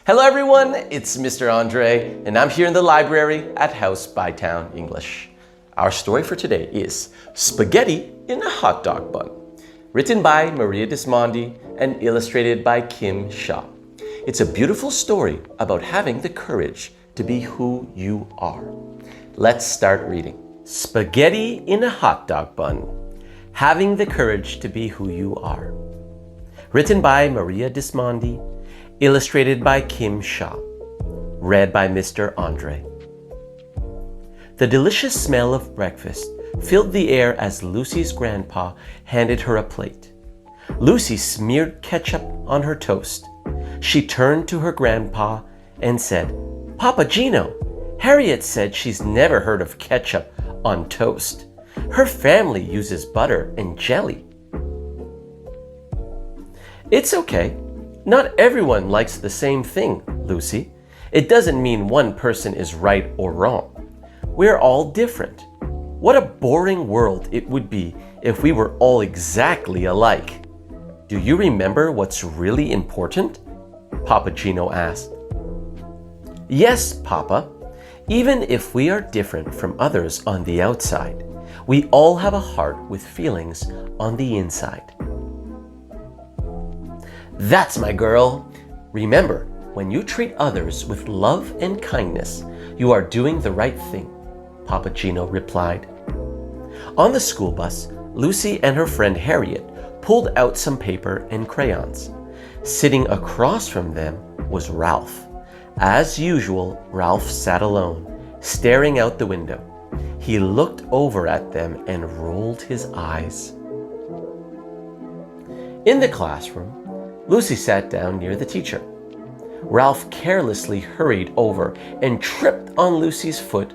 Hello everyone, it's Mr. Andre, and I'm here in the library at House Bytown English. Our story for today is Spaghetti in a Hot Dog Bun, written by Maria Dismondy and illustrated by Kim Shaw. It's a beautiful story about having the courage to be who you are. Let's start reading. Spaghetti in a Hot Dog Bun, having the courage to be who you are. Written by Maria Dismondy, illustrated by Kim Shaw, read by Mr. Andre. The delicious smell of breakfast filled the air as Lucy's grandpa handed her a plate. Lucy smeared ketchup on her toast. She turned to her grandpa and said, "Papa Gino, Harriet said she's never heard of ketchup on toast. Her family uses butter and jelly." "It's okay. Not everyone likes the same thing, Lucy. It doesn't mean one person is right or wrong. We're all different. What a boring world it would be if we were all exactly alike. Do you remember what's really important?" Papa Gino asked. "Yes, Papa. Even if we are different from others on the outside, we all have a heart with feelings on the inside." "That's my girl. Remember, when you treat others with love and kindness, you are doing the right thing," Papa Gino replied. On the school bus, Lucy and her friend Harriet pulled out some paper and crayons. Sitting across from them was Ralph. As usual, Ralph sat alone, staring out the window. He looked over at them and rolled his eyes. In the classroom, Lucy sat down near the teacher. Ralph carelessly hurried over and tripped on Lucy's foot.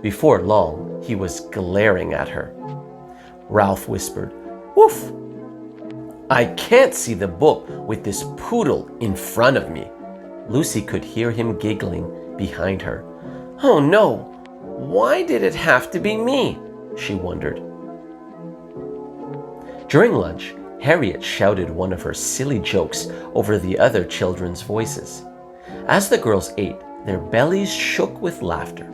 Before long, he was glaring at her. Ralph whispered, "Woof! I can't see the book with this poodle in front of me." Lucy could hear him giggling behind her. "Oh no! Why did it have to be me?" she wondered. During lunch, Harriet shouted one of her silly jokes over the other children's voices. As the girls ate, their bellies shook with laughter.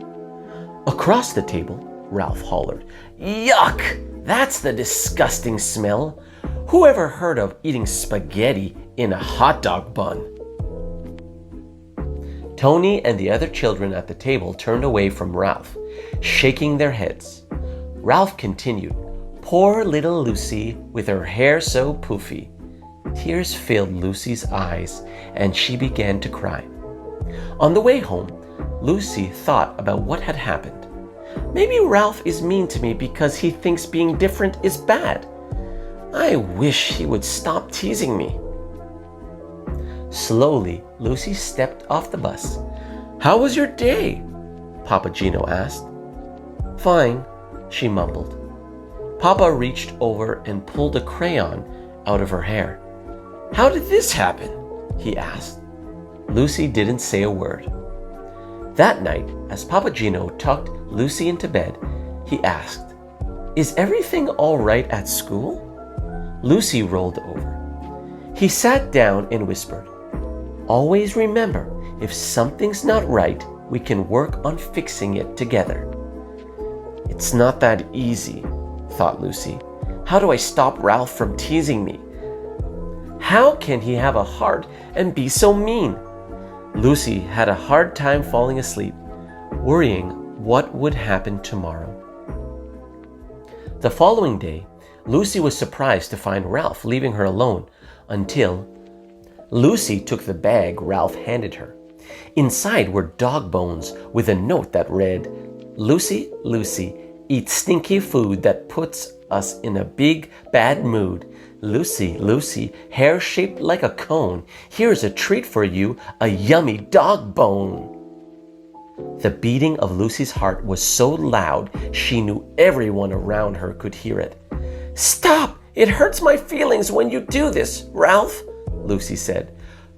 Across the table, Ralph hollered, "Yuck! That's the disgusting smell! Who ever heard of eating spaghetti in a hot dog bun?" Tony and the other children at the table turned away from Ralph, shaking their heads. Ralph continued, "Poor little Lucy with her hair so poofy." Tears filled Lucy's eyes and she began to cry. On the way home, Lucy thought about what had happened. Maybe Ralph is mean to me because he thinks being different is bad. I wish he would stop teasing me. Slowly, Lucy stepped off the bus. "How was your day?" Papa Gino asked. "Fine," she mumbled. Papa reached over and pulled a crayon out of her hair. "How did this happen?" he asked. Lucy didn't say a word. That night, as Papa Gino tucked Lucy into bed, he asked, "Is everything all right at school?" Lucy rolled over. He sat down and whispered, "Always remember, if something's not right, we can work on fixing it together." "It's not that easy," thought Lucy. "How do I stop Ralph from teasing me? How can he have a heart and be so mean?" Lucy had a hard time falling asleep, worrying what would happen tomorrow. The following day, Lucy was surprised to find Ralph leaving her alone until Lucy took the bag Ralph handed her. Inside were dog bones with a note that read, "Lucy, Lucy, eat stinky food that puts us in a big, bad mood. Lucy, Lucy, hair shaped like a cone. Here's a treat for you, a yummy dog bone." The beating of Lucy's heart was so loud she knew everyone around her could hear it. "Stop! It hurts my feelings when you do this, Ralph," Lucy said.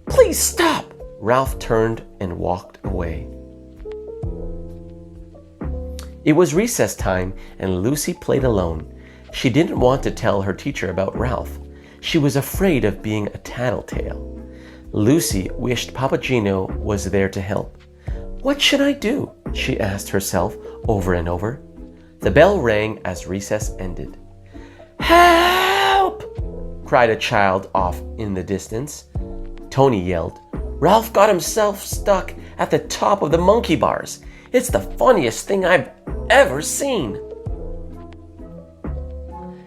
"Please stop!" Ralph turned and walked away. It was recess time and Lucy played alone. She didn't want to tell her teacher about Ralph. She was afraid of being a tattletale. Lucy wished Papa Gino was there to help. What should I do? She asked herself over and over. The bell rang as recess ended. Help! Cried a child off in the distance. Tony yelled, Ralph got himself stuck at the top of the monkey bars. It's the funniest thing I've ever seen.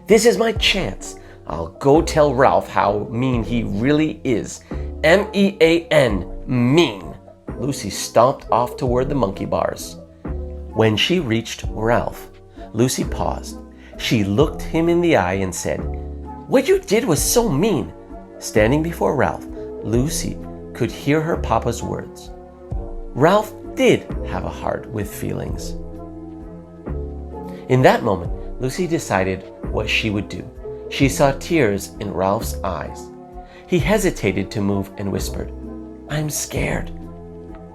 This is my chance. I'll go tell Ralph how mean he really is. M-E-A-N, mean. Lucy stomped off toward the monkey bars. When she reached Ralph, Lucy paused. She looked him in the eye and said, What you did was so mean. Standing before Ralph, Lucy could hear her papa's words. Ralph did have a heart with feelings. In that moment, Lucy decided what she would do. She saw tears in Ralph's eyes. He hesitated to move and whispered, I'm scared.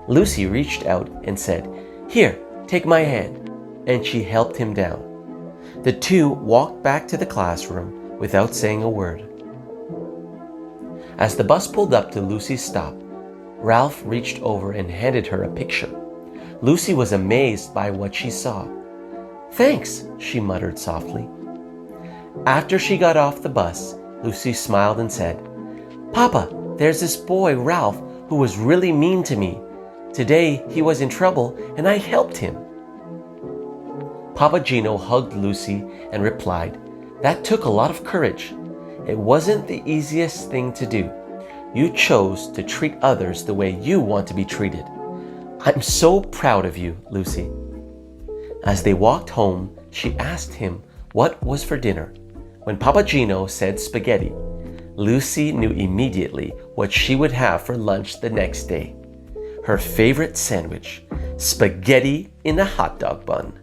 Lucy reached out and said, Here, take my hand, and she helped him down. The two walked back to the classroom without saying a word. As the bus pulled up to Lucy's stop, Ralph reached over and handed her a picture. Lucy was amazed by what she saw. Thanks, she muttered softly. After she got off the bus, Lucy smiled and said, Papa, there's this boy, Ralph, who was really mean to me. Today he was in trouble and I helped him. Papa Gino hugged Lucy and replied, That took a lot of courage. It wasn't the easiest thing to do. You chose to treat others the way you want to be treated. I'm so proud of you, Lucy. As they walked home, she asked him what was for dinner. When Papa Gino said spaghetti, Lucy knew immediately what she would have for lunch the next day. Her favorite sandwich, spaghetti in a hot dog bun.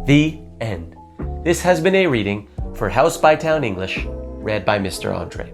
The end. This has been a reading for House Bytown English, read by Mr. Andre.